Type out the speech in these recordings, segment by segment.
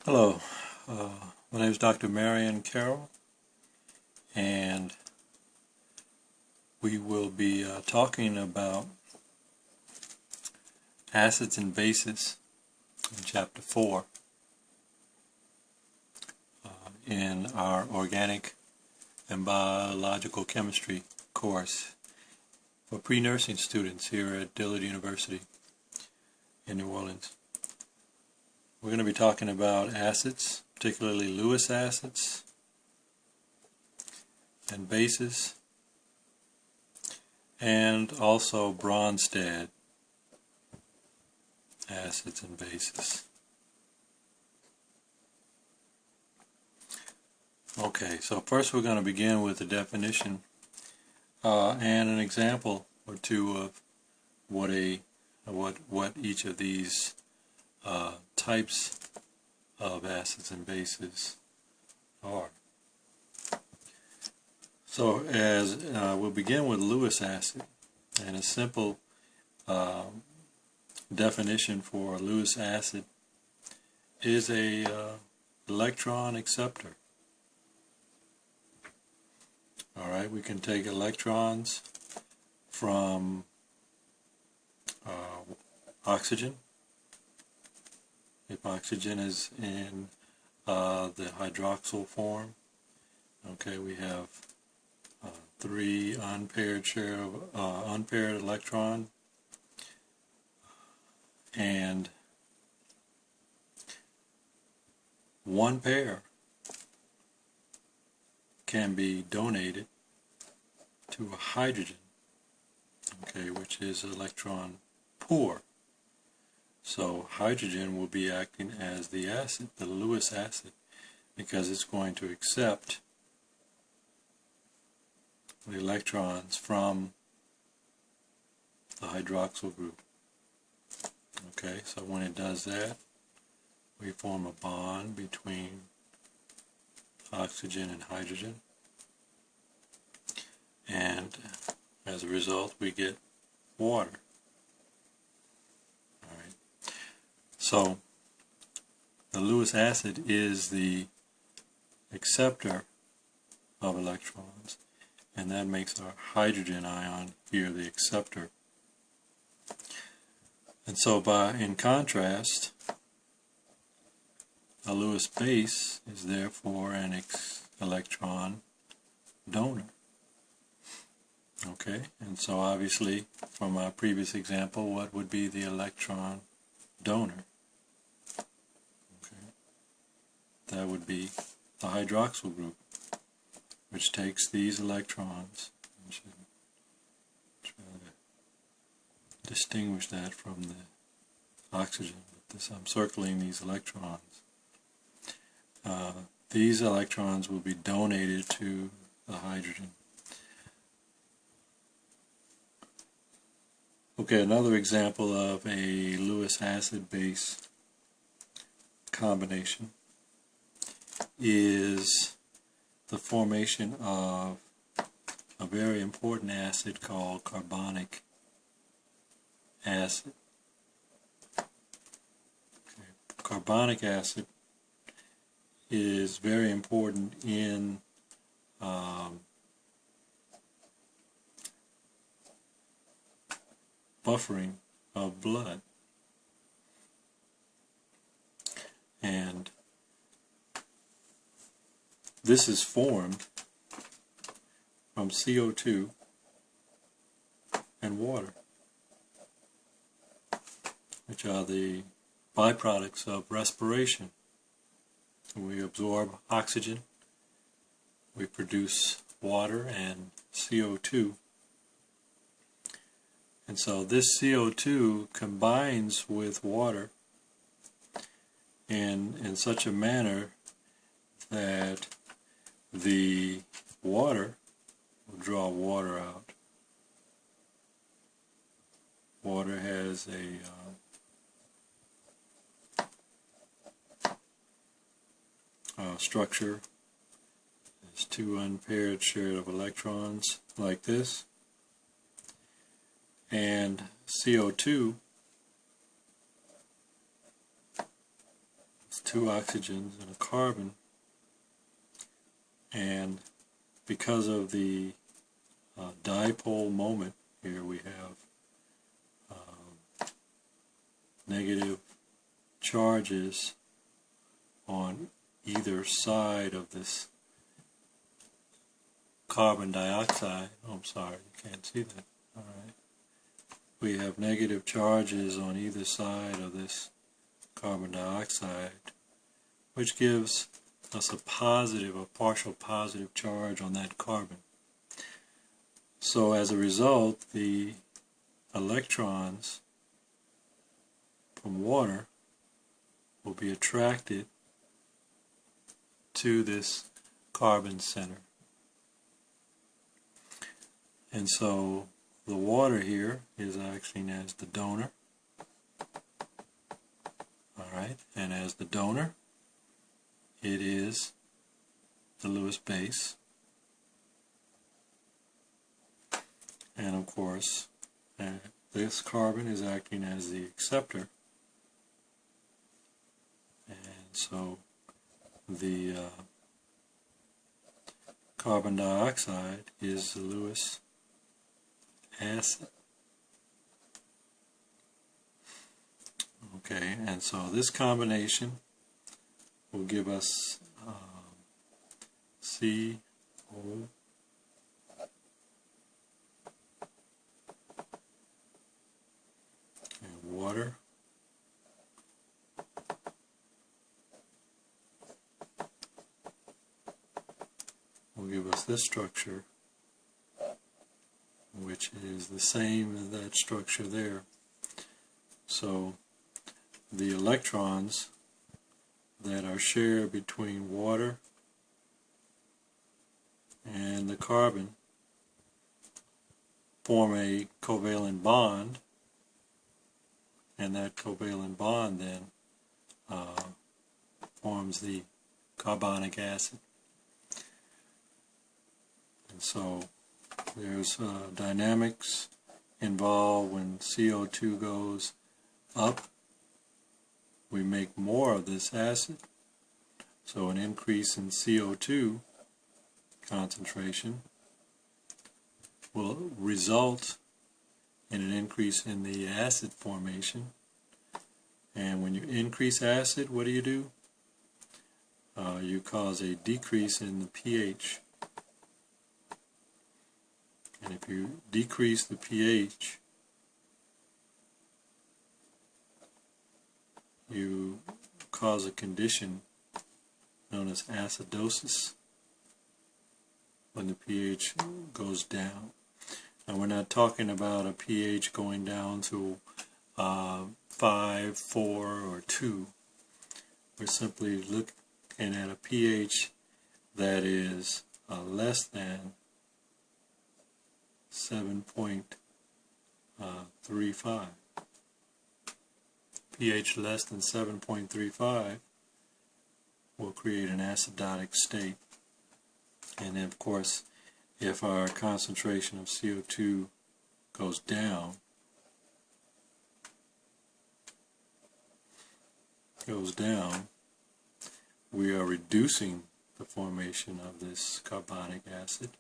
Hello, my name is Dr. Marion Carroll, and we will be talking about acids and bases in Chapter 4 in our Organic and Biological Chemistry course for pre-nursing students here at Dillard University in New Orleans. We're going to be talking about acids, particularly Lewis acids, and bases, and also Bronsted acids and bases. Okay, so first we're going to begin with the definition and an example or two of what each of these types of acids and bases are. So as we'll begin with Lewis acid, and a simple definition for Lewis acid is a electron acceptor. Alright, we can take electrons from oxygen. If oxygen is in the hydroxyl form, okay, we have 3 unpaired unpaired electron, and 1 pair can be donated to a hydrogen, okay, which is electron poor. So hydrogen will be acting as the acid, the Lewis acid, because it's going to accept the electrons from the hydroxyl group. Okay, so when it does that, we form a bond between oxygen and hydrogen, and as a result we get water. So the Lewis acid is the acceptor of electrons, and that makes our hydrogen ion here the acceptor. And so in contrast, a Lewis base is therefore an electron donor. Okay, and so obviously from our previous example, what would be the electron donor? That would be the hydroxyl group, which takes these electrons. I should try to distinguish that from the oxygen. I'm circling these electrons. These electrons will be donated to the hydrogen. Okay, another example of a Lewis acid base combination is the formation of a very important acid called carbonic acid. Okay. Carbonic acid is very important in buffering of blood, and this is formed from CO2 and water, which are the byproducts of respiration. We absorb oxygen, we produce water and CO2, and so this CO2 combines with water in such a manner that the water will draw water out. Water has a structure. There's 2 unpaired shared of electrons like this, and CO2 2 oxygens and a carbon, and because of the dipole moment here, we have negative charges on either side of this carbon dioxide. Oh, I'm sorry, you can't see that. All right. We have negative charges on either side of this carbon dioxide, which gives us a positive, a partial positive charge on that carbon. So as a result, the electrons from water will be attracted to this carbon center. And so the water here is acting as the donor. Alright, and as the donor, it is the Lewis base. And of course, this carbon is acting as the acceptor. And so the carbon dioxide is the Lewis acid. Okay, and so this combination will give us CO and water will give us this structure, which is the same as that structure there. So the electrons that are shared between water and the carbon form a covalent bond, and that covalent bond then forms the carbonic acid. And so there's dynamics involved. When CO2 goes up, we make more of this acid. So an increase in CO2 concentration will result in an increase in the acid formation. And when you increase acid, what do? You cause a decrease in the pH. And if you decrease the pH, you cause a condition known as acidosis when the pH goes down. And we're not talking about a pH going down to 5, 4, or 2. We're simply looking at a pH that is less than 7.35. pH less than 7.35 will create an acidotic state. And then, of course, if our concentration of CO2 goes down, we are reducing the formation of this carbonic acid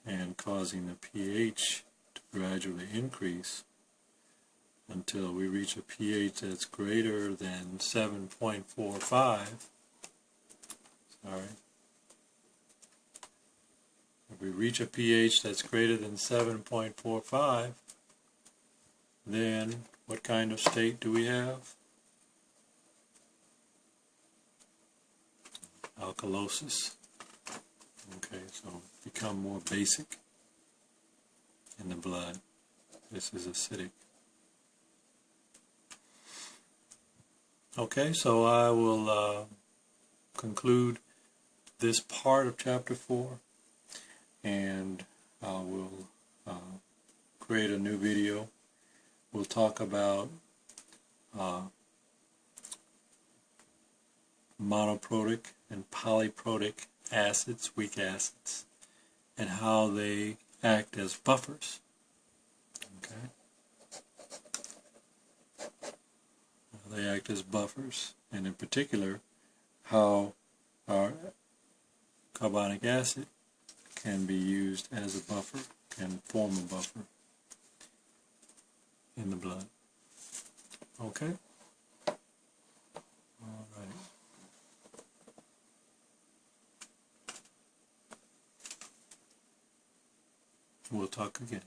and causing the pH to gradually increase until we reach a pH that's greater than 7.45. If we reach a pH that's greater than 7.45, then what kind of state do we have? Alkalosis. Okay, so become more basic in the blood. This is acidic. Okay, so I will conclude this part of Chapter 4, and I will create a new video. We'll talk about monoprotic and polyprotic acids, weak acids, and how they act as buffers. Okay. they act as buffers, and in particular, how our carbonic acid can be used as a buffer, can form a buffer in the blood. Okay? All right. We'll talk again.